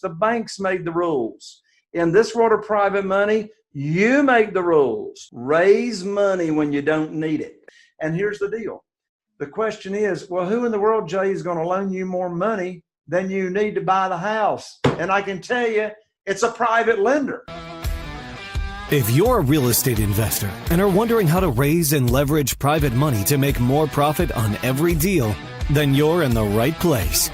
The banks made the rules. In this world of private money, you make the rules. Raise money when you don't need it. And here's the deal. The question is, well, who in the world, Jay, is going to loan you more money than you need to buy the house? And I can tell you, it's a private lender. If you're a real estate investor and are wondering how to raise and leverage private money to make more profit on every deal, then you're in the right place.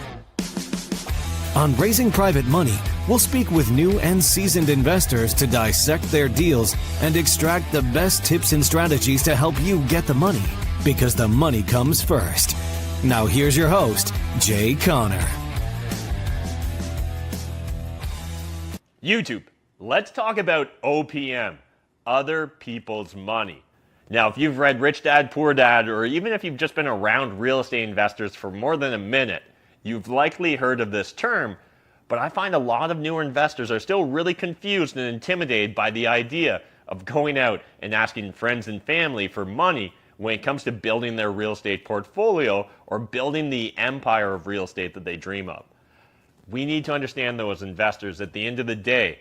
On Raising Private Money, we'll speak with new and seasoned investors to dissect their deals and extract the best tips and strategies to help you get the money, because the money comes first. Now here's your host, Jay Conner. YouTube, let's talk about OPM, other people's money. Now, if you've read Rich Dad, Poor Dad, or even if you've just been around real estate investors for more than a minute, you've likely heard of this term, but I find a lot of newer investors are still really confused and intimidated by the idea of going out and asking friends and family for money when it comes to building their real estate portfolio or building the empire of real estate that they dream of. We need to understand, though, as investors, at the end of the day,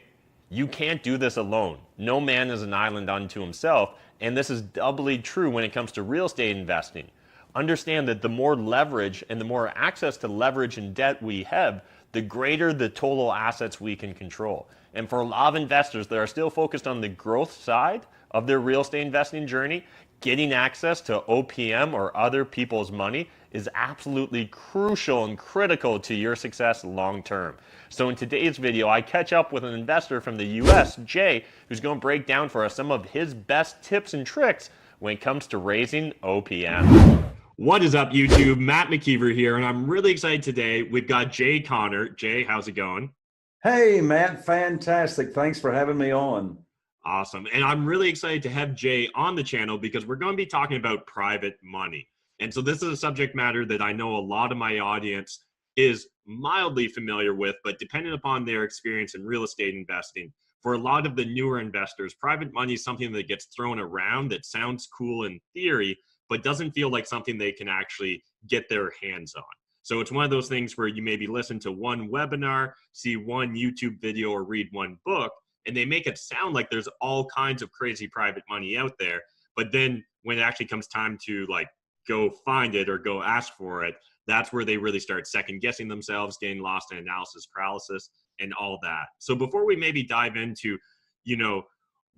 you can't do this alone. No man is an island unto himself, and this is doubly true when it comes to real estate investing. Understand that the more leverage and the more access to leverage and debt we have, the greater the total assets we can control. And for a lot of investors that are still focused on the growth side of their real estate investing journey, getting access to OPM or other people's money is absolutely crucial and critical to your success long term. So in today's video, I catch up with an investor from the US, Jay, who's going to break down for us some of his best tips and tricks when it comes to raising OPM. What is up, YouTube? Matt McKeever here, and I'm really excited today. We've got Jay Conner. Jay, how's it going? Hey, Matt, fantastic. Thanks for having me on. Awesome. And I'm really excited to have Jay on the channel because we're going to be talking about private money. And so this is a subject matter that I know a lot of my audience is mildly familiar with, but depending upon their experience in real estate investing, for a lot of the newer investors, private money is something that gets thrown around that sounds cool in theory, but doesn't feel like something they can actually get their hands on. So it's one of those things where you maybe listen to one webinar, see one YouTube video, or read one book, and they make it sound like there's all kinds of crazy private money out there. But then when it actually comes time to like go find it or go ask for it, that's where they really start second guessing themselves, getting lost in analysis paralysis and all that. So before we maybe dive into,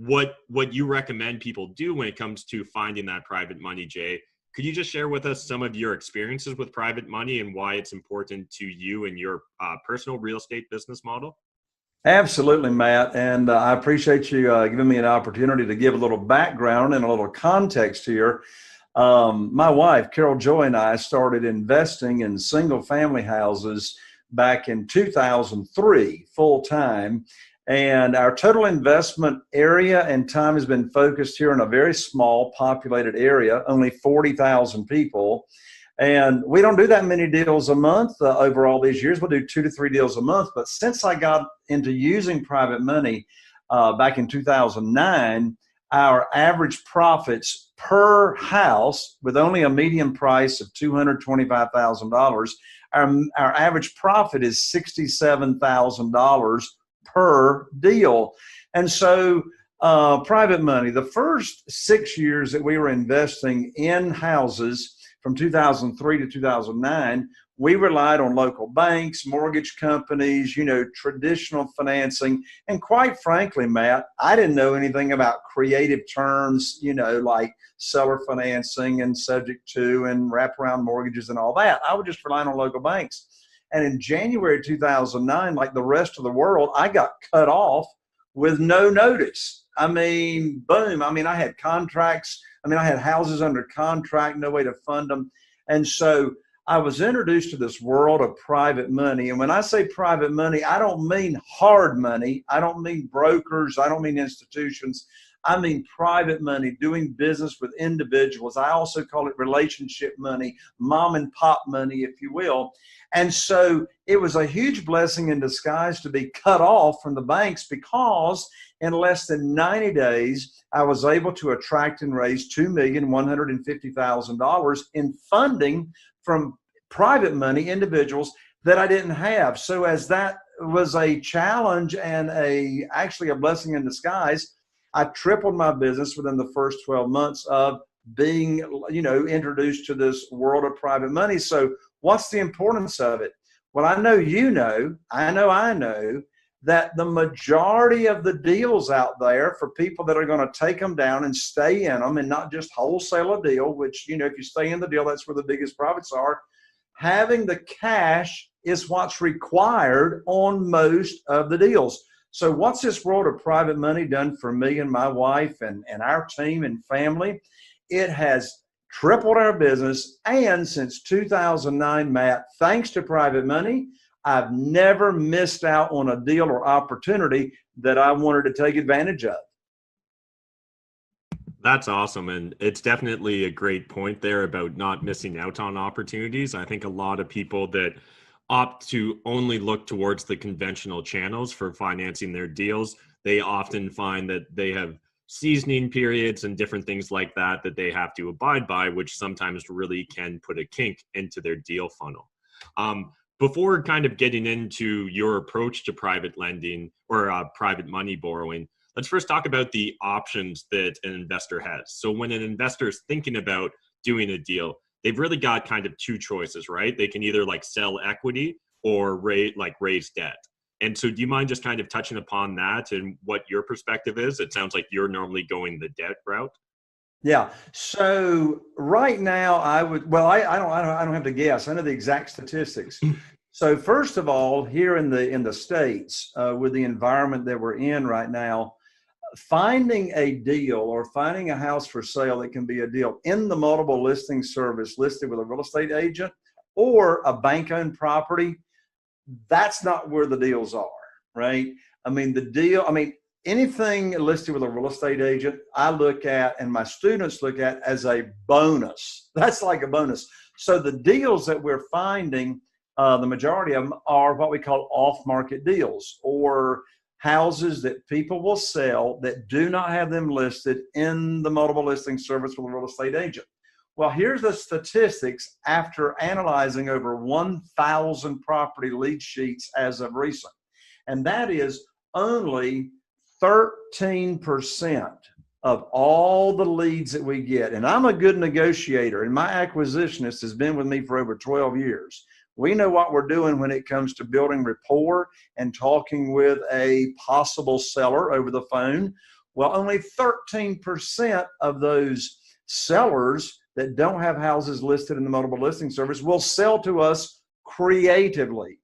what you recommend people do when it comes to finding that private money, Jay, could you just share with us some of your experiences with private money and why it's important to you and your personal real estate business model? Absolutely, Matt. And I appreciate you giving me an opportunity to give a little background and a little context here. My wife, Carol Joy, and I started investing in single family houses back in 2003, full time. And our total investment area and time has been focused here in a very small populated area, only 40,000 people. And we don't do that many deals a month over all these years. We'll do 2 to 3 deals a month. But since I got into using private money back in 2009, our average profits per house, with only a median price of $225,000, our average profit is $67,000 per deal. And so private money, the first 6 years that we were investing in houses from 2003 to 2009, we relied on local banks, mortgage companies, traditional financing. And quite frankly, Matt, I didn't know anything about creative terms, like seller financing and subject to and wraparound mortgages and all that. I was just relying on local banks. And in January 2009, like the rest of the world, I got cut off with no notice. Boom. I had contracts. I had houses under contract, no way to fund them. And so I was introduced to this world of private money. And when I say private money, I don't mean hard money. I don't mean brokers. I don't mean institutions. I mean private money, doing business with individuals. I also call it relationship money, mom and pop money, if you will. And so it was a huge blessing in disguise to be cut off from the banks, because in less than 90 days, I was able to attract and raise $2,150,000 in funding from private money individuals that I didn't have. So as that was a challenge and actually a blessing in disguise. I tripled my business within the first 12 months of being, introduced to this world of private money. So what's the importance of it? Well, I know I know that the majority of the deals out there for people that are going to take them down and stay in them and not just wholesale a deal, which, if you stay in the deal, that's where the biggest profits are. Having the cash is what's required on most of the deals. So what's this world of private money done for me and my wife and our team and family? It has tripled our business. And since 2009, Matt, thanks to private money, I've never missed out on a deal or opportunity that I wanted to take advantage of. That's awesome. And it's definitely a great point there about not missing out on opportunities. I think a lot of people that opt to only look towards the conventional channels for financing their deals, they often find that they have seasoning periods and different things like that they have to abide by, which sometimes really can put a kink into their deal funnel. Before kind of getting into your approach to private lending or private money borrowing, let's first talk about the options that an investor has. So when an investor is thinking about doing a deal, they've really got kind of two choices, right? They can either sell equity or raise debt. And so do you mind just kind of touching upon that and what your perspective is? It sounds like you're normally going the debt route. Yeah. So right now I don't have to guess. I know the exact statistics. So first of all, here in the States, with the environment that we're in right now, finding a deal or finding a house for sale that can be a deal in the multiple listing service listed with a real estate agent or a bank-owned property, that's not where the deals are, right? Anything listed with a real estate agent, I look at and my students look at as a bonus. That's like a bonus. So the deals that we're finding, the majority of them are what we call off-market deals, or houses that people will sell that do not have them listed in the multiple listing service with a real estate agent. Well, here's the statistics after analyzing over 1,000 property lead sheets as of recent. And that is only 13% of all the leads that we get. And I'm a good negotiator, and my acquisitionist has been with me for over 12 years. We know what we're doing when it comes to building rapport and talking with a possible seller over the phone. Well, only 13% of those sellers that don't have houses listed in the multiple listing service will sell to us creatively.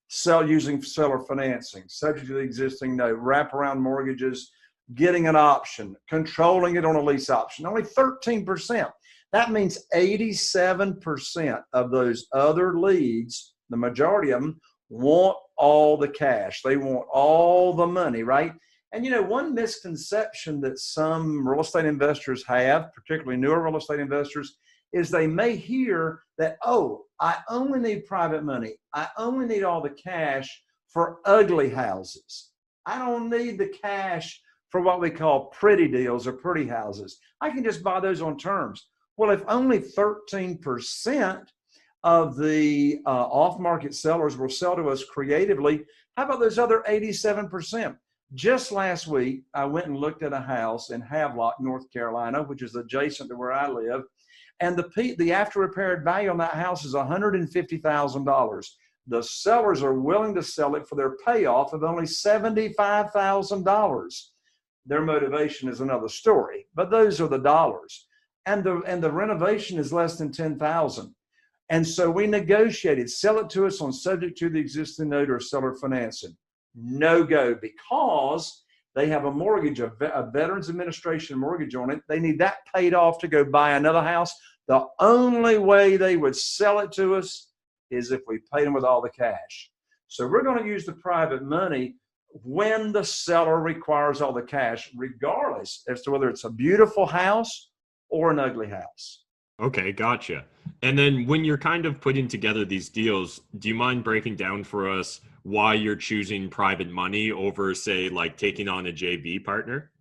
Sell using seller financing, subject to the existing note, wraparound mortgages, getting an option, controlling it on a lease option. Only 13%. That means 87% of those other leads, the majority of them, want all the cash. They want all the money, right? And one misconception that some real estate investors have, particularly newer real estate investors, is they may hear that, oh, I only need private money. I only need all the cash for ugly houses. I don't need the cash for what we call pretty deals or pretty houses. I can just buy those on terms. Well, if only 13% of the off-market sellers will sell to us creatively, how about those other 87%? Just last week, I went and looked at a house in Havelock, North Carolina, which is adjacent to where I live. And the after repaired value on that house is $150,000. The sellers are willing to sell it for their payoff of only $75,000. Their motivation is another story, but those are the dollars. And the renovation is less than $10,000. And so we negotiated, sell it to us on subject to the existing note or seller financing. No go, because they have a mortgage, a Veterans Administration mortgage on it. They need that paid off to go buy another house. The only way they would sell it to us is if we paid them with all the cash. So we're going to use the private money when the seller requires all the cash, regardless as to whether it's a beautiful house or an ugly house. Okay, gotcha. And then when you're kind of putting together these deals, do you mind breaking down for us why you're choosing private money over, say, taking on a JV partner?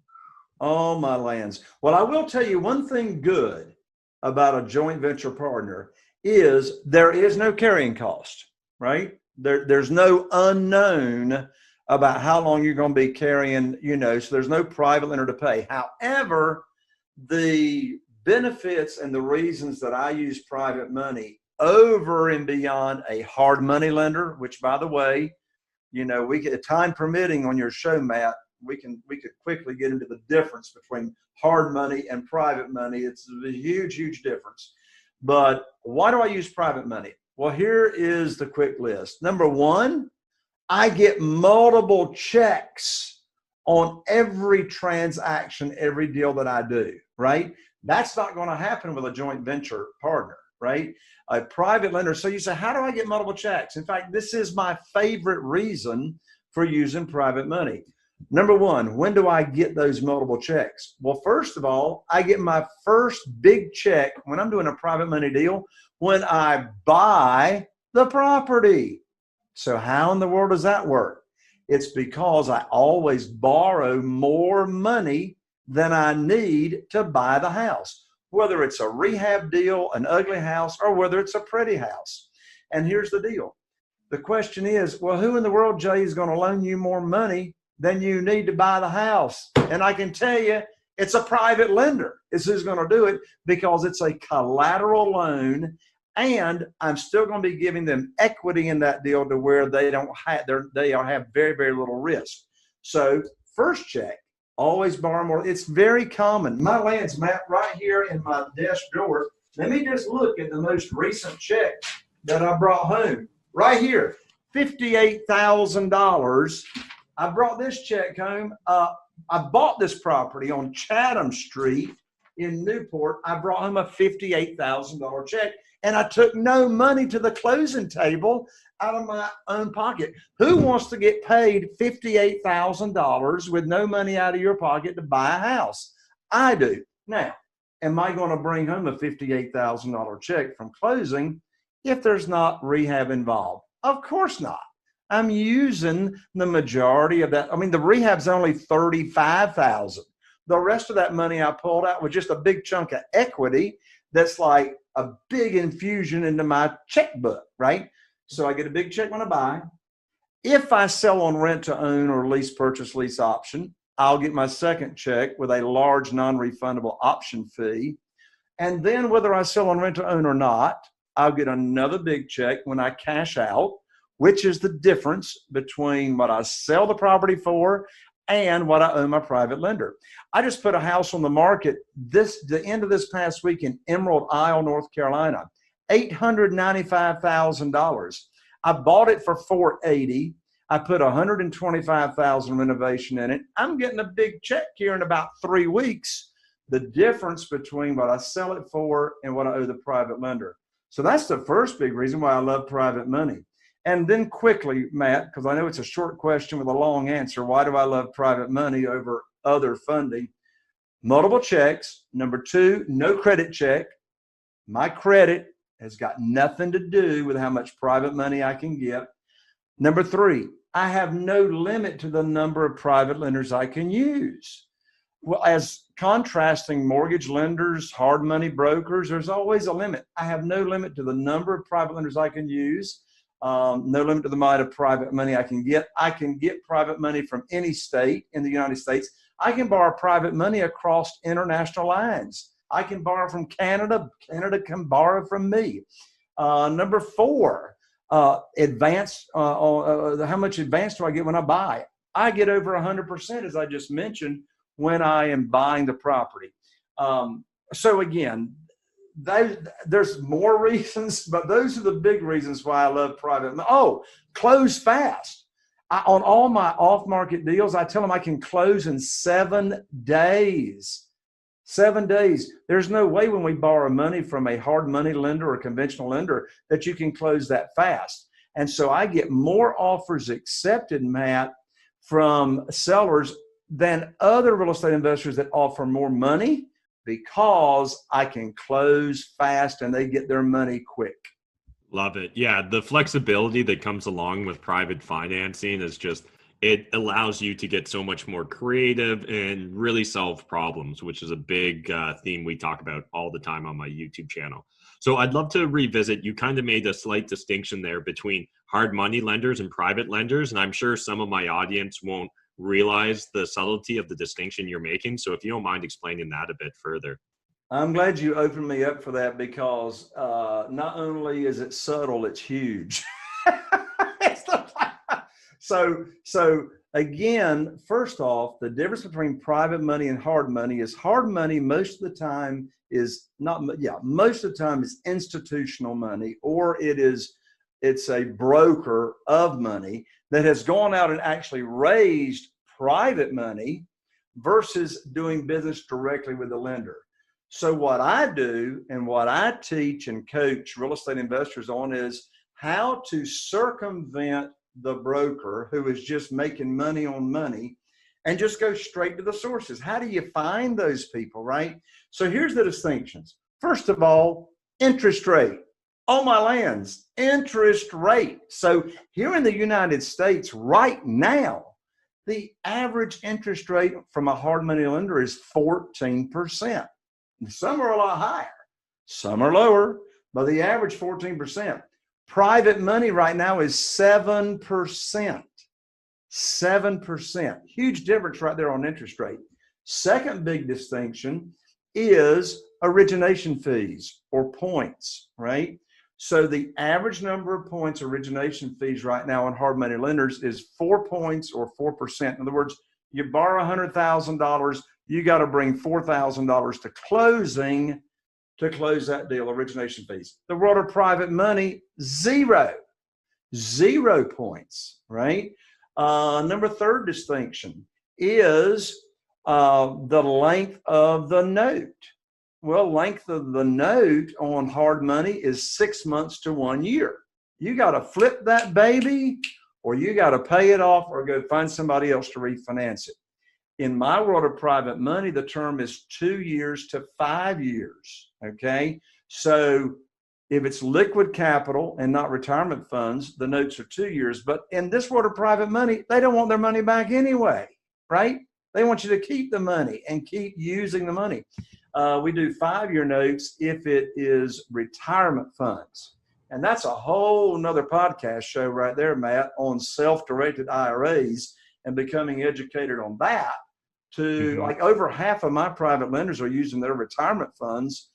Oh, my lands. Well, I will tell you one thing good about a joint venture partner is there is no carrying cost, right? There's no unknown about how long you're going to be carrying, so there's no private lender to pay. However, the benefits and the reasons that I use private money over and beyond a hard money lender, which, by the way, we get, time permitting on your show, Matt, we could quickly get into the difference between hard money and private money. It's a huge difference. But why do I use private money? Well, here is the quick list. Number one, I get multiple checks on every transaction, every deal that I do, right? That's not going to happen with a joint venture partner, right? A private lender. So you say, how do I get multiple checks? In fact, this is my favorite reason for using private money. Number one, when do I get those multiple checks? Well, first of all, I get my first big check when I'm doing a private money deal when I buy the property. So how in the world does that work? It's because I always borrow more money than I need to buy the house, whether it's a rehab deal, an ugly house, or whether it's a pretty house. And here's the deal. The question is, well, who in the world, Jay, is going to loan you more money than you need to buy the house? And I can tell you, it's a private lender is who's going to do it, because it's a collateral loan, and I'm still going to be giving them equity in that deal to where they have very little risk. So first check, always borrow more. It's very common. My land's Matt right here in my desk drawer. Let me just look at the most recent check that I brought home. Right here, $58,000. I brought this check home. I bought this property on Chatham Street in Newport. I brought home a $58,000 check, and I took no money to the closing table out of my own pocket. Who wants to get paid $58,000 with no money out of your pocket to buy a house? I do. Now, am I going to bring home a $58,000 check from closing if there's not rehab involved? Of course not. I'm using the majority of that. I mean, the rehab's only $35,000. The rest of that money I pulled out was just a big chunk of equity that's like a big infusion into my checkbook, right? So I get a big check when I buy. If I sell on rent to own or lease purchase lease option, I'll get my second check with a large non-refundable option fee. And then whether I sell on rent to own or not, I'll get another big check when I cash out, which is the difference between what I sell the property for and what I owe my private lender. I just put a house on the market the end of this past week in Emerald Isle, North Carolina, $895,000. I bought it for $480,000. I put $125,000 renovation in it. I'm getting a big check here in about 3 weeks. The difference between what I sell it for and what I owe the private lender. So that's the first big reason why I love private money. And then quickly, Matt, because I know it's a short question with a long answer, why do I love private money over other funding? Multiple checks. Number two, no credit check. My credit has got nothing to do with how much private money I can get. Number three, I have no limit to the number of private lenders I can use. Well, as contrasting mortgage lenders, hard money brokers, there's always a limit. I have no limit to the number of private lenders I can use. No limit to the amount of private money I can get. I can get private money from any state in the United States. I can borrow private money across international lines. I can borrow from Canada. Canada can borrow from me. Number four, advance. How much advance do I get when I buy? I get over 100%, as I just mentioned, when I am buying the property. So again, there's more reasons, but those are the big reasons why I love private. Oh, close fast. On all my off-market deals, I tell them I can close in 7 days. 7 days. There's no way when we borrow money from a hard money lender or a conventional lender that you can close that fast. And so I get more offers accepted, Matt, from sellers than other real estate investors that offer more money, because I can close fast and they get their money quick. Love it. Yeah, the flexibility that comes along with private financing is just, it allows you to get so much more creative and really solve problems, which is a big theme we talk about all the time on my YouTube channel. So I'd love to revisit, you kind of made a slight distinction there between hard money lenders and private lenders. And I'm sure some of my audience won't realize the subtlety of the distinction you're making. So if you don't mind explaining that a bit further. I'm glad you opened me up for that, because not only is it subtle, it's huge. So again, first off, the difference between private money and hard money is hard money most of the time is most of the time is institutional money, or it's a broker of money that has gone out and actually raised private money versus doing business directly with the lender. So what I do and what I teach and coach real estate investors on is how to circumvent the broker who is just making money on money and just go straight to the sources. How do you find those people, right? So here's the distinctions. First of all, interest rate. Oh my lands, interest rate. So here in the United States right now, the average interest rate from a hard money lender is 14%. Some are a lot higher, some are lower, but the average 14%. Private money right now is 7%. 7%. Huge difference right there on interest rate. Second big distinction is origination fees or points, right? So the average number of points origination fees right now on hard money lenders is 4 points or 4%. In other words, you borrow $100,000, you got to bring $4,000 to closing to close that deal, origination fees. The world of private money, 0 points, right? Third distinction is the length of the note. Well, length of the note on hard money is 6 months to 1 year. You got to flip that baby, or you got to pay it off or go find somebody else to refinance it. In my world of private money, the term is 2 years to 5 years, okay? So if it's liquid capital and not retirement funds, the notes are 2 years. But in this world of private money, they don't want their money back anyway, right? They want you to keep the money and keep using the money. We do 5-year notes if it is retirement funds. And that's a whole nother podcast show right there, Matt, on self-directed IRAs and becoming educated on that. Like over half of my private lenders are using their retirement funds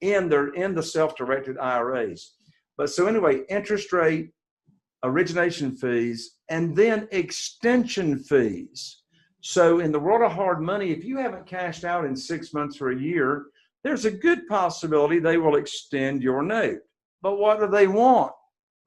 in the self-directed IRAs. But so anyway, interest rate, origination fees, and then extension fees. So in the world of hard money, if you haven't cashed out in 6 months or a year, there's a good possibility they will extend your note. But what do they want?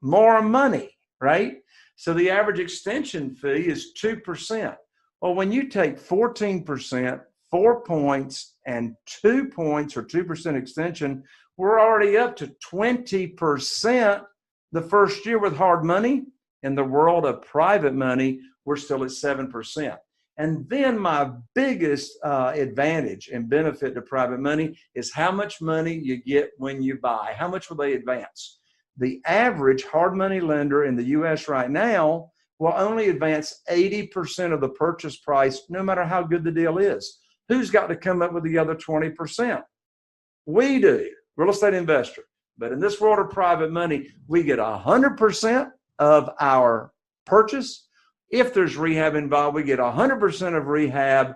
More money, right? So the average extension fee is 2%. Well, when you take 14%, 4 points, and 2 points or 2% extension, we're already up to 20% the first year with hard money. In the world of private money, we're still at 7%. And then my biggest advantage and benefit to private money is how much money you get when you buy. How much will they advance? The average hard money lender in the U.S. right now will only advance 80% of the purchase price, no matter how good the deal is. Who's got to come up with the other 20%? We do, real estate investor. But in this world of private money, we get 100% of our purchase. If there's rehab involved, we get 100% of rehab,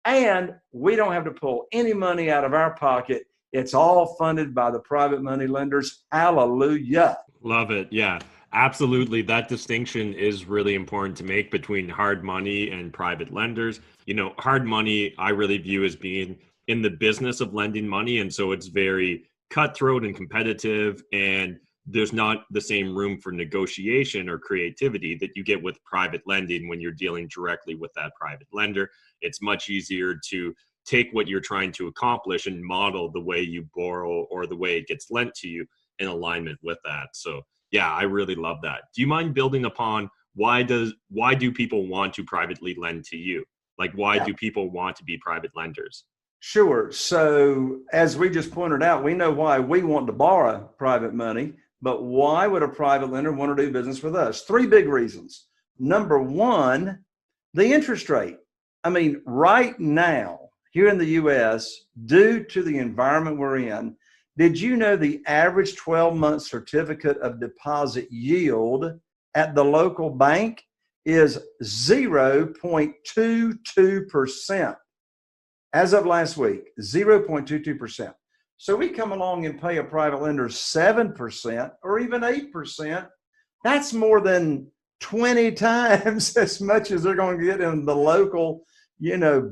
and we don't have to pull any money out of our pocket. It's all funded by the private money lenders. Hallelujah. Love it. Yeah, absolutely. That distinction is really important to make between hard money and private lenders. You know, hard money, I really view as being in the business of lending money. And so it's very cutthroat and competitive, and there's not the same room for negotiation or creativity that you get with private lending when you're dealing directly with that private lender. It's much easier to take what you're trying to accomplish and model the way you borrow or the way it gets lent to you in alignment with that. So yeah, I really love that. Do you mind building upon why do people want to privately lend to you? Like, why do people want to be private lenders? Sure. So as we just pointed out, we know why we want to borrow private money, but why would a private lender want to do business with us? 3 big reasons. Number one, the interest rate. I mean, right now, here in the U.S., due to the environment we're in, Did you know the average 12-month certificate of deposit yield at the local bank is 0.22%? As of last week, 0.22%. So we come along and pay a private lender 7% or even 8%. That's more than 20 times as much as they're going to get in the local,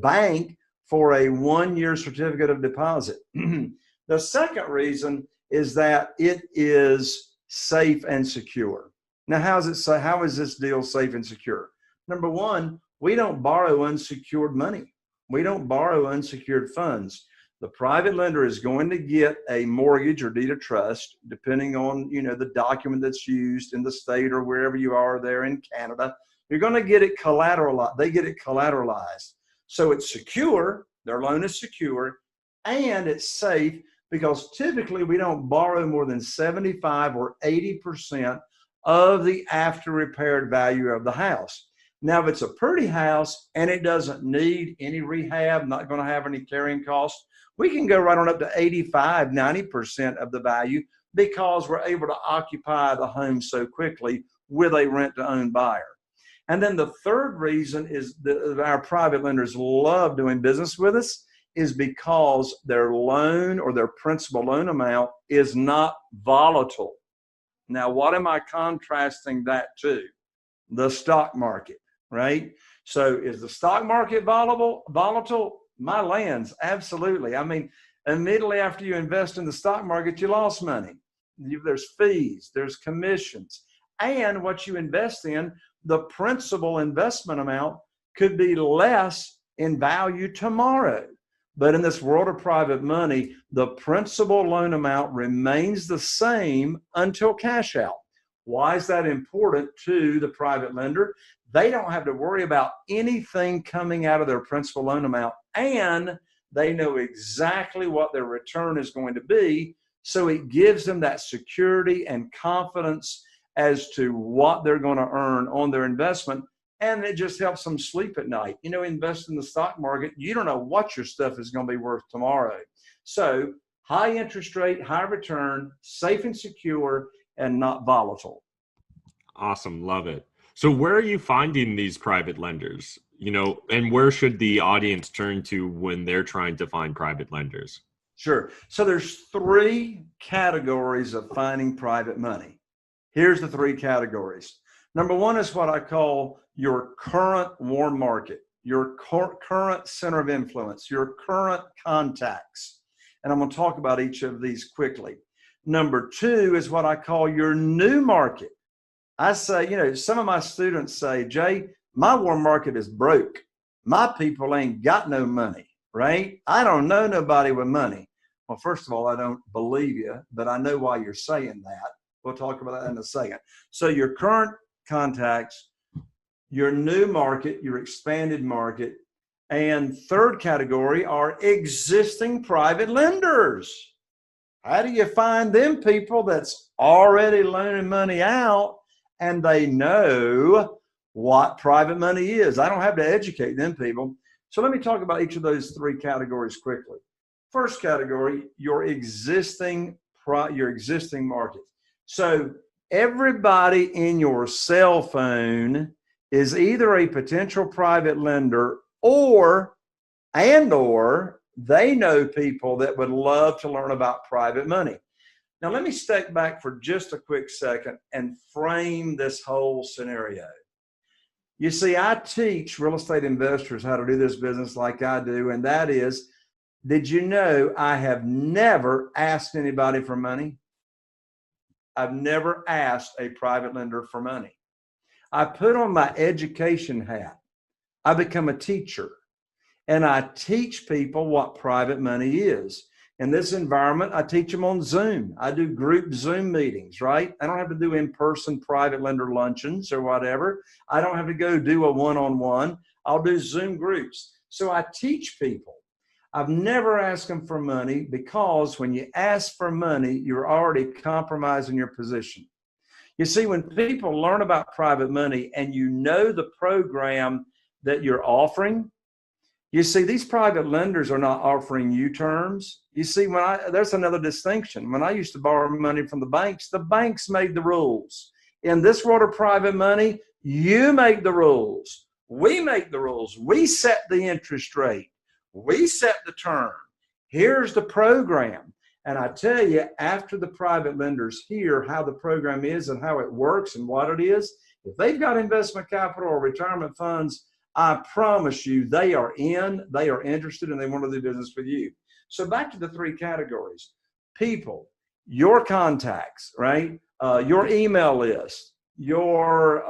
bank for a 1-year certificate of deposit. The second reason is that it is safe and secure. Now, how is this deal safe and secure? Number one, we don't borrow unsecured money. We don't borrow unsecured funds. The private lender is going to get a mortgage or deed of trust, depending on, the document that's used in the state or wherever you are there in Canada. You're going to get it collateralized. They get it collateralized. So it's secure. Their loan is secure, and it's safe because typically we don't borrow more than 75 or 80% of the after repaired value of the house. Now, if it's a pretty house and it doesn't need any rehab, not going to have any carrying costs, we can go right on up to 85, 90% of the value because we're able to occupy the home so quickly with a rent-to-own buyer. And then the third reason is that our private lenders love doing business with us is because their loan or their principal loan amount is not volatile. Now, what am I contrasting that to? The stock market, right? So is the stock market volatile? My lands, absolutely. I mean, immediately after you invest in the stock market, you lost money. There's fees, there's commissions, and what you invest in, the principal investment amount could be less in value tomorrow. But in this world of private money, the principal loan amount remains the same until cash out. Why is that important to the private lender? They don't have to worry about anything coming out of their principal loan amount, and they know exactly what their return is going to be. So it gives them that security and confidence as to what they're going to earn on their investment. And it just helps them sleep at night. Invest in the stock market, you don't know what your stuff is going to be worth tomorrow. So high interest rate, high return, safe and secure, and not volatile. Awesome. Love it. So where are you finding these private lenders? And where should the audience turn to when they're trying to find private lenders? Sure. So there's 3 categories of finding private money. Here's the 3 categories. Number 1 is what I call your current warm market, your current center of influence, your current contacts. And I'm going to talk about each of these quickly. Number 2 is what I call your new market. I say, some of my students say, Jay, my warm market is broke. My people ain't got no money, right? I don't know nobody with money. Well, first of all, I don't believe you, but I know why you're saying that. We'll talk about that in a second. So your current contacts, your new market, your expanded market, and third category are existing private lenders. How do you find them people that's already loaning money out and they know what private money is? I don't have to educate them people. So let me talk about each of those 3 categories quickly. First category, your existing market. So everybody in your cell phone is either a potential private lender or they know people that would love to learn about private money. Now, let me step back for just a quick second and frame this whole scenario. You see, I teach real estate investors how to do this business like I do, and that is, did you know I have never asked anybody for money? I've never asked a private lender for money. I put on my education hat. I become a teacher, and I teach people what private money is. In this environment, I teach them on Zoom. I do group Zoom meetings, right? I don't have to do in-person private lender luncheons or whatever. I don't have to go do a one-on-one. I'll do Zoom groups. So I teach people. I've never asked them for money because when you ask for money, you're already compromising your position. You see, when people learn about private money and you know the program that you're offering, You see, these private lenders are not offering you terms. You see, there's another distinction. When I used to borrow money from the banks made the rules. In this world of private money, you make the rules. We make the rules. We set the interest rate. We set the term. Here's the program. And I tell you, after the private lenders hear how the program is and how it works and what it is, if they've got investment capital or retirement funds, I promise you they are interested, and they want to do business with you. So back to the three categories: people, your contacts, right? Your email list, your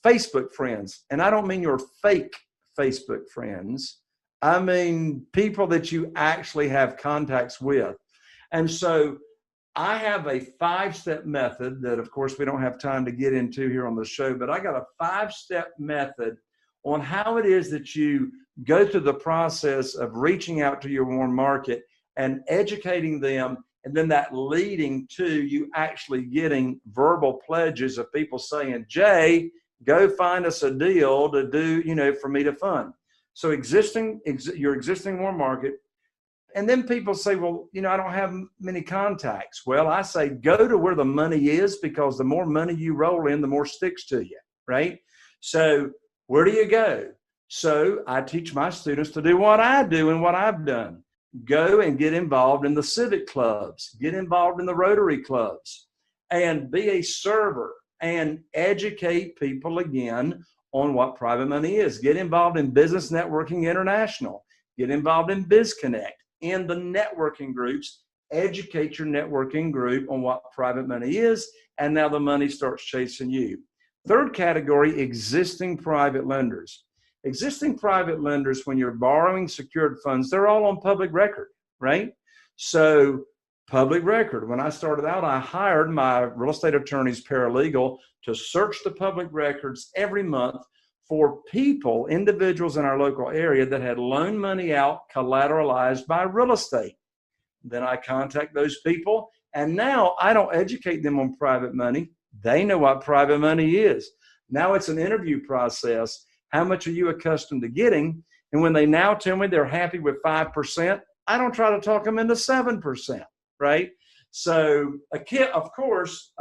Facebook friends. And I don't mean your fake Facebook friends. I mean people that you actually have contacts with. And so I have a 5-step method that, of course, we don't have time to get into here on the show, but I got a 5-step method on how it is that you go through the process of reaching out to your warm market and educating them, and then that leading to you actually getting verbal pledges of people saying, Jay, go find us a deal to do, for me to fund. So your existing warm market. And then people say, well, I don't have many contacts. Well, I say, go to where the money is, because the more money you roll in, the more sticks to you, right? So where do you go? So I teach my students to do what I do and what I've done. Go and get involved in the civic clubs, get involved in the Rotary clubs, and be a server and educate people again on what private money is. Get involved in Business Networking International. Get involved in BizConnect, in the networking groups. Educate your networking group on what private money is, and now the money starts chasing you. Third category, existing private lenders. Existing private lenders, when you're borrowing secured funds, they're all on public record, right? So public record. When I started out, I hired my real estate attorney's paralegal to search the public records every month for people, individuals in our local area that had loaned money out collateralized by real estate. Then I contact those people, and now I don't educate them on private money. They know what private money is. Now it's an interview process. How much are you accustomed to getting? And when they now tell me they're happy with 5%, I don't try to talk them into 7%, right? So, of course,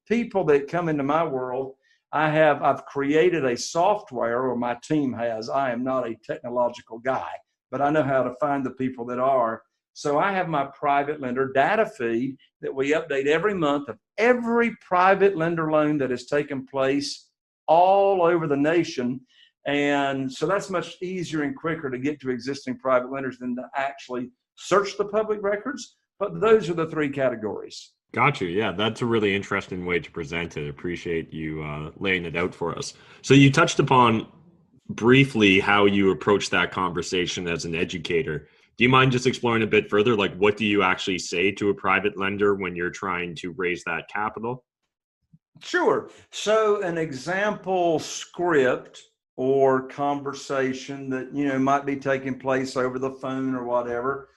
people that come into my world, I've created a software, or my team has. I am not a technological guy, but I know how to find the people that are. So I have my private lender data feed that we update every month of every private lender loan that has taken place all over the nation. And so that's much easier and quicker to get to existing private lenders than to actually search the public records. But those are the three categories. Got you. Yeah, that's a really interesting way to present it. Appreciate you laying it out for us. So you touched upon briefly how you approach that conversation as an educator. Do you mind just exploring a bit further? Like, what do you actually say to a private lender when you're trying to raise that capital? Sure. So an example script or conversation that, might be taking place over the phone or whatever.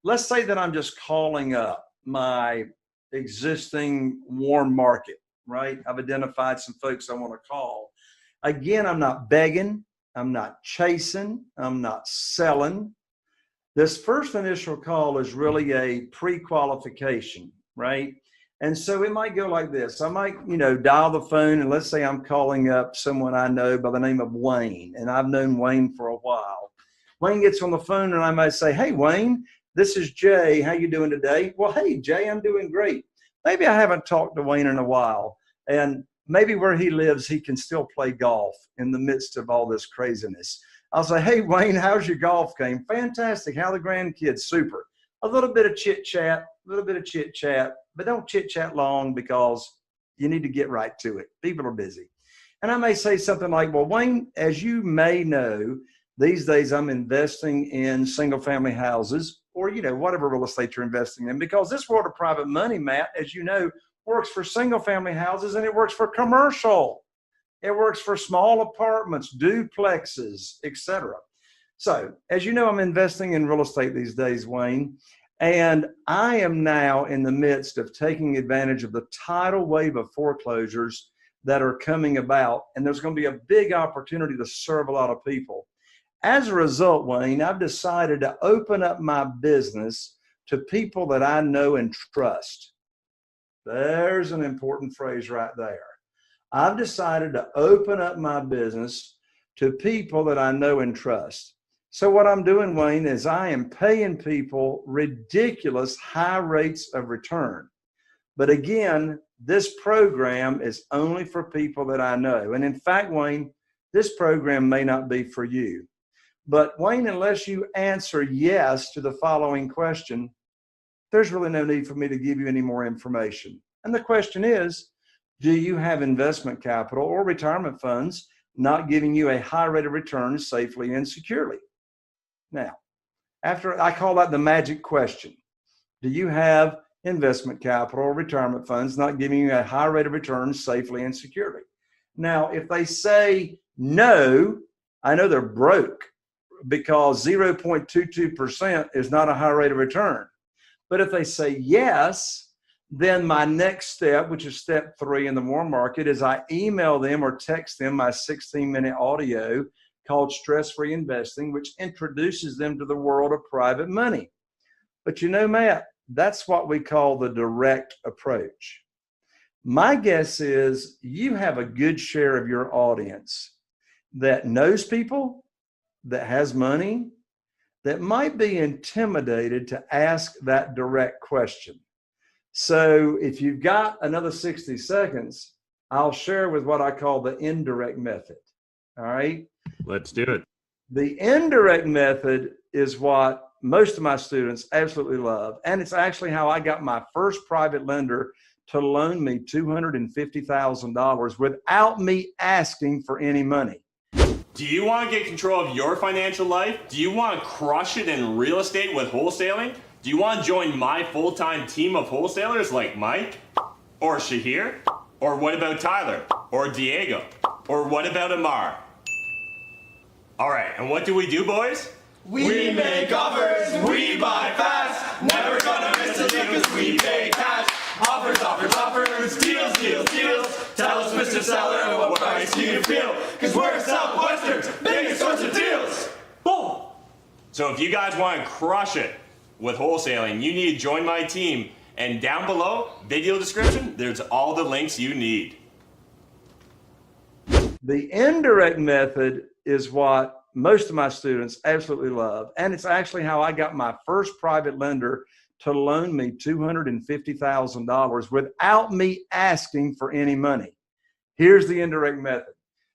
Let's say that I'm just calling up my existing warm market, right? I've identified some folks I want to call. Again, I'm not begging. I'm not chasing. I'm not selling. This first initial call is really a pre-qualification, right? And so it might go like this. I might, dial the phone, and let's say I'm calling up someone I know by the name of Wayne, and I've known Wayne for a while. Wayne gets on the phone, and I might say, hey, Wayne, this is Jay. How you doing today? Well, hey, Jay, I'm doing great. Maybe I haven't talked to Wayne in a while, and maybe where he lives, he can still play golf in the midst of all this craziness. I'll say, hey, Wayne, how's your golf game? Fantastic. How are the grandkids? Super. A little bit of chit-chat, but don't chit-chat long, because you need to get right to it. People are busy. And I may say something like, well, Wayne, as you may know, these days I'm investing in single-family houses, or, whatever real estate you're investing in, because this world of private money, Matt, as you know, works for single-family houses, and it works for commercial. It works for small apartments, duplexes, etc. So, as you know, I'm investing in real estate these days, Wayne, and I am now in the midst of taking advantage of the tidal wave of foreclosures that are coming about, and there's going to be a big opportunity to serve a lot of people. As a result, Wayne, I've decided to open up my business to people that I know and trust. There's an important phrase right there. I've decided to open up my business to people that I know and trust. So what I'm doing, Wayne, is I am paying people ridiculous high rates of return. But again, this program is only for people that I know. And in fact, Wayne, this program may not be for you. But Wayne, unless you answer yes to the following question, there's really no need for me to give you any more information. And the question is, do you have investment capital or retirement funds not giving you a high rate of return safely and securely? Now, after I call that the magic question, do you have investment capital or retirement funds not giving you a high rate of return safely and securely? Now, if they say no, I know they're broke because 0.22% is not a high rate of return. But if they say yes, then my next step, which is step 3 in the warm market, is I email them or text them my 16-minute audio called Stress-Free Investing, which introduces them to the world of private money. But you know, Matt, that's what we call the direct approach. My guess is you have a good share of your audience that knows people, that has money, that might be intimidated to ask that direct question. So if you've got another 60 seconds, I'll share with what I call the indirect method. All right? Let's do it. The indirect method is what most of my students absolutely love. And it's actually how I got my first private lender to loan me $250,000 without me asking for any money. Do you want to get control of your financial life? Do you want to crush it in real estate with wholesaling? Do you want to join my full-time team of wholesalers like Mike? Or Shahir? Or what about Tyler? Or Diego? Or what about Amar? All right, and what do we do, boys? We make offers, we buy fast, never gonna miss a deal cause we pay cash. Offers, offers, offers, deals, deals, deals. Tell us, Mr. Seller, what price do you feel? Cause we're Southwestern's biggest source of deals. Boom! So if you guys want to crush it with wholesaling, you need to join my team. And down below, video description, there's all the links you need. The indirect method is what most of my students absolutely love. And it's actually how I got my first private lender to loan me $250,000 without me asking for any money. Here's the indirect method.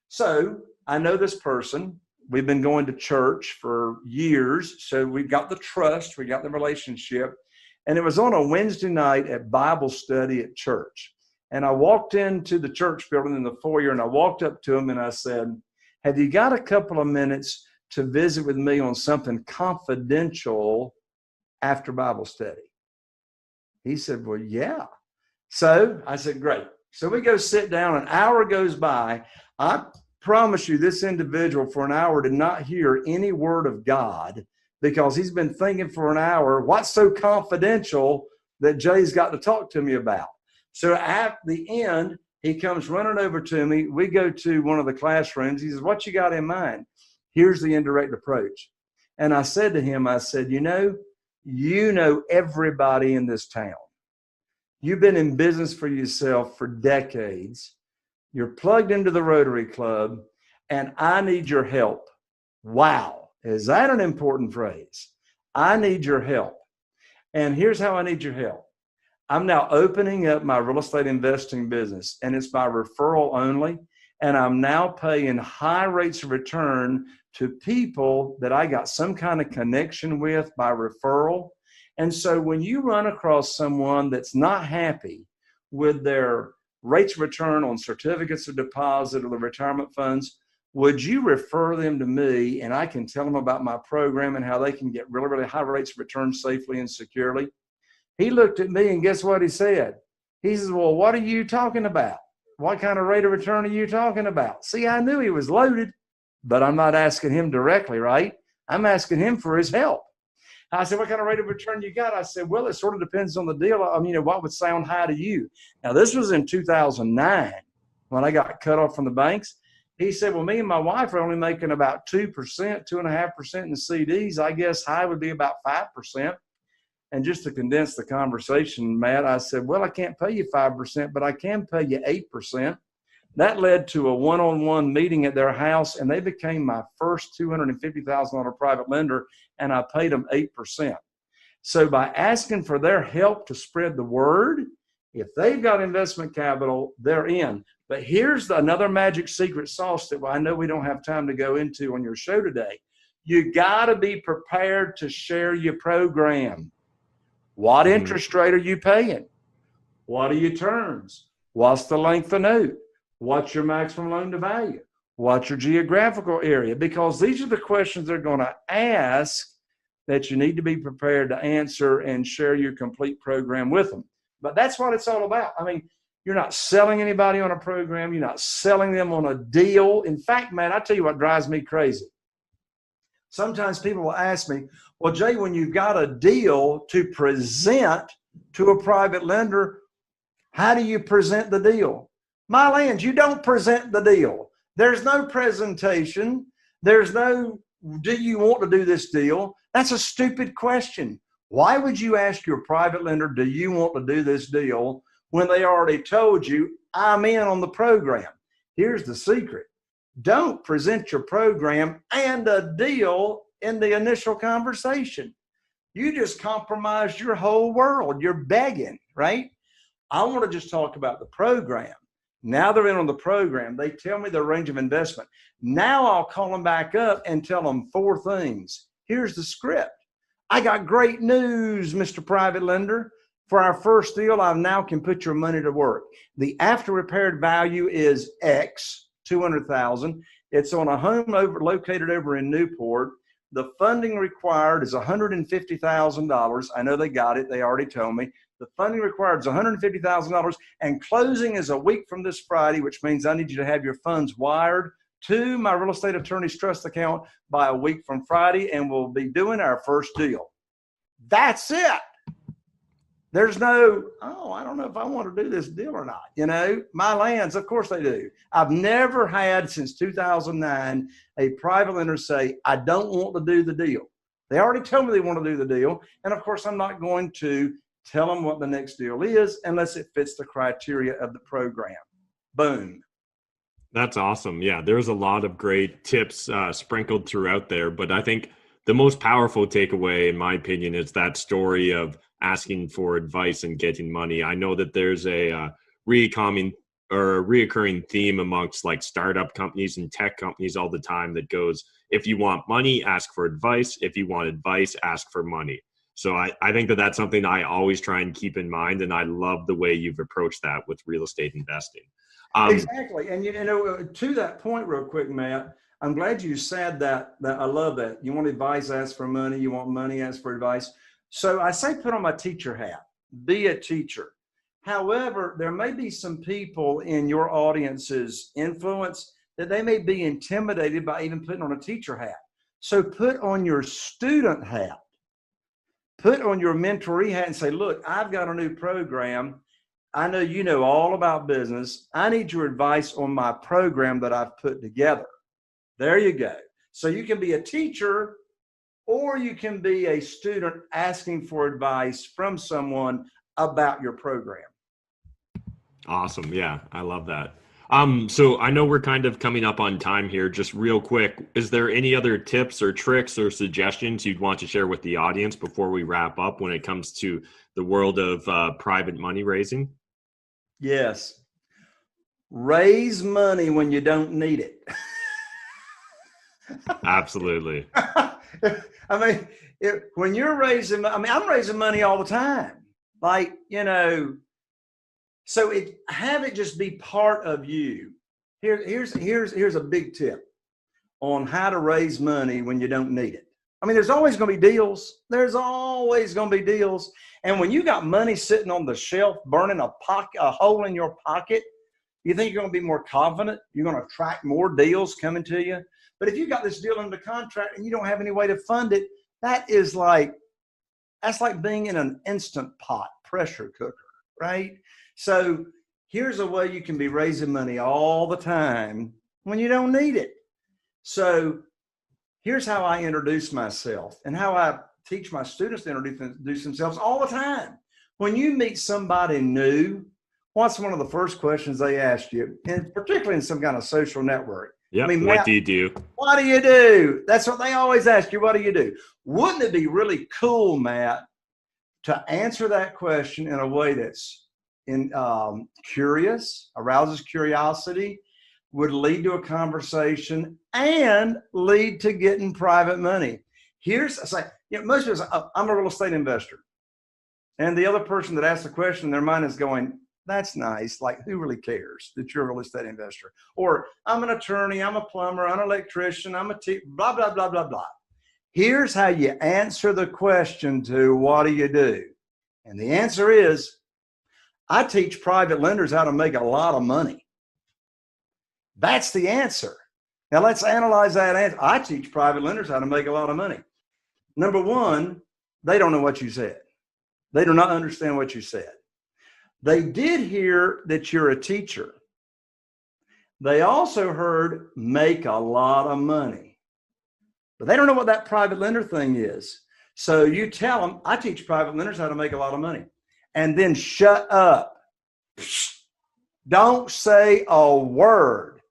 So I know this person. We've been going to church for years. So we've got the trust, we got the relationship. And it was on a Wednesday night at Bible study at church. And I walked into the church building in the foyer and I walked up to him and I said, have you got a couple of minutes to visit with me on something confidential after Bible study? He said, well, yeah. So I said, great. So we go sit down, an hour goes by. I promise you this individual for an hour did not hear any word of God because he's been thinking for an hour, what's so confidential that Jay's got to talk to me about? So at the end, he comes running over to me. We go to one of the classrooms. He says, what you got in mind? Here's the indirect approach. And I said to him, I said, you know everybody in this town. You've been in business for yourself for decades. You're plugged into the Rotary Club, and I need your help. Wow. Is that an important phrase? I need your help. And here's how I need your help. I'm now opening up my real estate investing business, and it's by referral only. And I'm now paying high rates of return to people that I got some kind of connection with by referral. And so when you run across someone that's not happy with their rates of return on certificates of deposit or the retirement funds, would you refer them to me and I can tell them about my program and how they can get really, really high rates of return safely and securely? He looked at me and guess what he said? He says, well, what are you talking about? What kind of rate of return are you talking about? See, I knew he was loaded, but I'm not asking him directly, right? I'm asking him for his help. I said, what kind of rate of return you got? I said, well, it sort of depends on the deal. What would sound high to you? Now, this was in 2009 when I got cut off from the banks. He said, well, me and my wife are only making about 2%, 2.5% in CDs. I guess high would be about 5%. And just to condense the conversation, Matt, I said, well, I can't pay you 5%, but I can pay you 8%. That led to a one-on-one meeting at their house, and they became my first $250,000 private lender, and I paid them 8%. So by asking for their help to spread the word, if they've got investment capital, they're in. But here's another magic secret sauce that I know we don't have time to go into on your show today. You got to be prepared to share your program. What interest rate are you paying? What are your terms? What's the length of note? What's your maximum loan to value? What's your geographical area? Because these are the questions they're going to ask that you need to be prepared to answer and share your complete program with them. But that's what it's all about. I mean, you're not selling anybody on a program. You're not selling them on a deal. In fact, man, I tell you what drives me crazy. Sometimes people will ask me, well, Jay, when you've got a deal to present to a private lender, how do you present the deal? My lands, you don't present the deal. There's no presentation. There's no, do you want to do this deal? That's a stupid question. Why would you ask your private lender, do you want to do this deal, when they already told you, I'm in on the program? Here's the secret. Don't present your program and a deal in the initial conversation. You just compromised your whole world. You're begging, right? I want to just talk about the program. Now they're in on the program. They tell me their range of investment. Now I'll call them back up and tell them 4 things. Here's the script. I got great news, Mr. Private Lender. For our first deal, I now can put your money to work. The after repaired value is X, 200,000. It's on a home located over in Newport. The funding required is $150,000. I know they got it. They already told me. The funding required is $150,000, and closing is a week from this Friday, which means I need you to have your funds wired to my real estate attorney's trust account by a week from Friday, and we'll be doing our first deal. That's it. There's no, oh, I don't know if I want to do this deal or not. You know, my lands, of course they do. I've never had since 2009 a private lender say, I don't want to do the deal. They already told me they want to do the deal. And of course, I'm not going to tell them what the next deal is unless it fits the criteria of the program. Boom. That's awesome. Yeah, there's a lot of great tips sprinkled throughout there. But I think the most powerful takeaway, in my opinion, is that story of asking for advice and getting money. I know that there's a reoccurring theme amongst like startup companies and tech companies all the time that goes, if you want money, ask for advice. If you want advice, ask for money. So I think that that's something I always try and keep in mind. And I love the way you've approached that with real estate investing. Exactly. And, you know, to that point real quick, Matt, I'm glad you said that I love that. You want advice, ask for money. You want money, ask for advice. So I say put on my teacher hat, be a teacher. However, there may be some people in your audience's influence that they may be intimidated by even putting on a teacher hat. So put on your student hat, put on your mentoree hat and say, look, I've got a new program. I know you know all about business. I need your advice on my program that I've put together. There you go. So you can be a teacher or you can be a student asking for advice from someone about your program. Awesome. Yeah, I love that. So I know we're kind of coming up on time here. Just real quick, is there any other tips or tricks or suggestions you'd want to share with the audience before we wrap up when it comes to the world of private money raising? Yes. Raise money when you don't need it. Absolutely. I mean, when you're raising, I mean, I'm raising money all the time. Like, you know, so have it just be part of you. Here's a big tip on how to raise money when you don't need it. I mean, there's always going to be deals. There's always going to be deals. And when you got money sitting on the shelf, burning a hole in your pocket, you think you're going to be more confident? You're going to attract more deals coming to you? But if you got this deal under contract and you don't have any way to fund it, that's like being in an Instant Pot pressure cooker, right? So here's a way you can be raising money all the time when you don't need it. So here's how I introduce myself and how I teach my students to introduce themselves all the time. When you meet somebody new, what's one of the first questions they ask you, and particularly in some kind of social network? Yeah. I mean, What Matt, do you do? what do you do? That's what they always ask you. What do you do? Wouldn't it be really cool, Matt, to answer that question in a way that's curious, arouses curiosity, would lead to a conversation, and lead to getting private money? Most people say, I'm a real estate investor. And the other person that asked the question in their mind is going, that's nice. Like, who really cares that you're a real estate investor? Or I'm an attorney, I'm a plumber, I'm an electrician, I'm a blah, blah, blah, blah, blah. Here's how you answer the question to what do you do? And the answer is, I teach private lenders how to make a lot of money. That's the answer. Now let's analyze that answer. I teach private lenders how to make a lot of money. Number one, they don't know what you said. They do not understand what you said. They did hear that you're a teacher. They also heard make a lot of money, but they don't know what that private lender thing is. So you tell them, I teach private lenders how to make a lot of money, and then shut up. Don't say a word.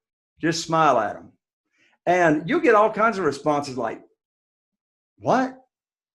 Just smile at them. And you'll get all kinds of responses like, what?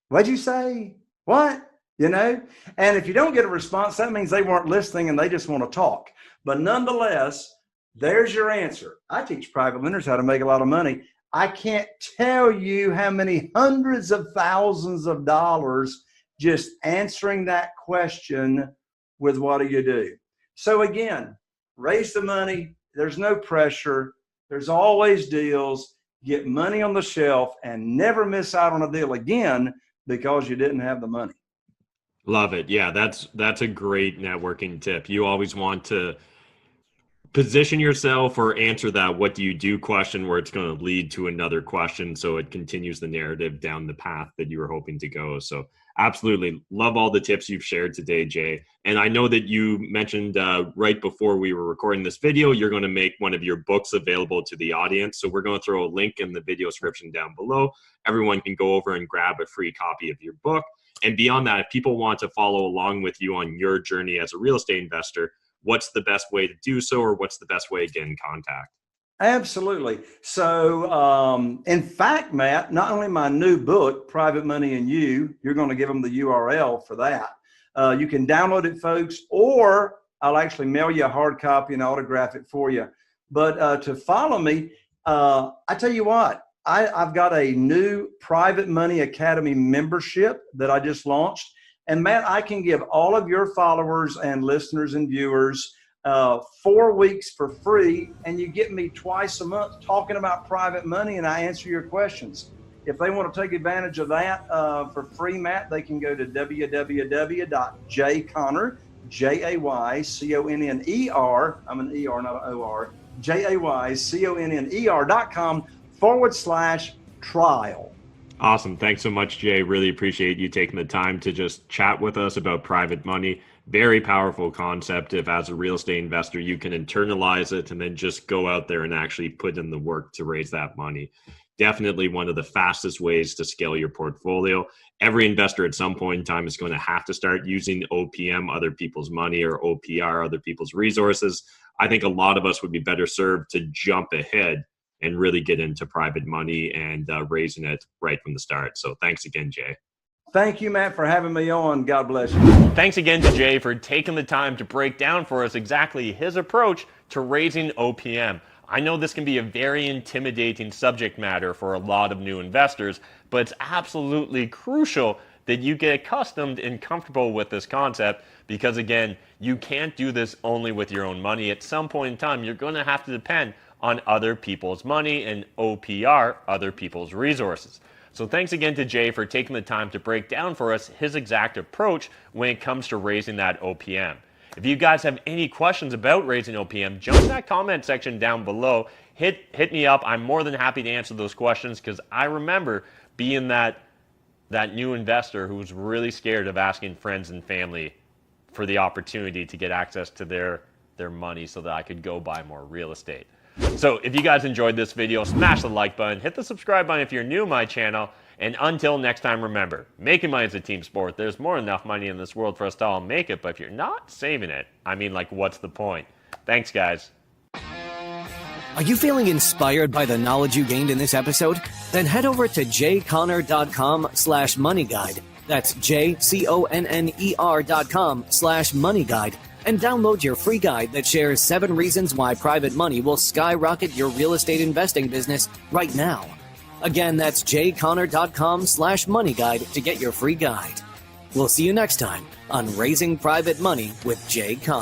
What'd you say? What? You know? And if you don't get a response, that means they weren't listening and they just want to talk. But nonetheless, there's your answer. I teach private lenders how to make a lot of money. I can't tell you how many hundreds of thousands of dollars just answering that question with what do you do? So again, raise the money. There's no pressure. There's always deals. Get money on the shelf and never miss out on a deal again because you didn't have the money. Love it. Yeah, that's a great networking tip. You always want to position yourself or answer that what do you do question where it's going to lead to another question, so it continues the narrative down the path that you were hoping to go. So absolutely love all the tips you've shared today, Jay. And I know that you mentioned right before we were recording this video, you're going to make one of your books available to the audience. So we're going to throw a link in the video description down below. Everyone can go over and grab a free copy of your book. And beyond that, if people want to follow along with you on your journey as a real estate investor, what's the best way to do so, or what's the best way to get in contact? Absolutely. So, in fact, Matt, not only my new book, Private Money and You, you're going to give them the URL for that. You can download it, folks, or I'll actually mail you a hard copy and autograph it for you. But to follow me, I tell you what, I've got a new Private Money Academy membership that I just launched. And Matt, I can give all of your followers and listeners and viewers 4 weeks for free, and you get me twice a month talking about private money, and I answer your questions. If they want to take advantage of that for free, Matt, they can go to www.jayconner, Jayconner, I'm an ER, not an OR, jayconner.com/trial. Awesome. Thanks so much, Jay. Really appreciate you taking the time to just chat with us about private money. Very powerful concept. If as a real estate investor, you can internalize it and then just go out there and actually put in the work to raise that money. Definitely one of the fastest ways to scale your portfolio. Every investor at some point in time is going to have to start using OPM, other people's money, or OPR, other people's resources. I think a lot of us would be better served to jump ahead and really get into private money and raising it right from the start. So thanks again, Jay. Thank you, Matt, for having me on. God bless you. Thanks again to Jay for taking the time to break down for us exactly his approach to raising OPM. I know this can be a very intimidating subject matter for a lot of new investors, but it's absolutely crucial that you get accustomed and comfortable with this concept, because again, you can't do this only with your own money. At some point in time, you're going to have to depend on other people's money and OPR, other people's resources. So thanks again to Jay for taking the time to break down for us his exact approach when it comes to raising that OPM. If you guys have any questions about raising OPM, jump in that comment section down below. Hit me up. I'm more than happy to answer those questions, because I remember being that new investor who was really scared of asking friends and family for the opportunity to get access to their money so that I could go buy more real estate. So if you guys enjoyed this video, smash the like button, hit the subscribe button if you're new to my channel, and until next time, remember, making money is a team sport. There's more than enough money in this world for us to all make it, but if you're not saving it, I mean, like, what's the point? Thanks, guys. Are you feeling inspired by the knowledge you gained in this episode? Then head over to jconner.com/moneyguide. That's jconner.com/moneyguide and download your free guide that shares 7 reasons why private money will skyrocket your real estate investing business right now. Again, that's jconner.com/moneyguide to get your free guide. We'll see you next time on Raising Private Money with Jay Conner.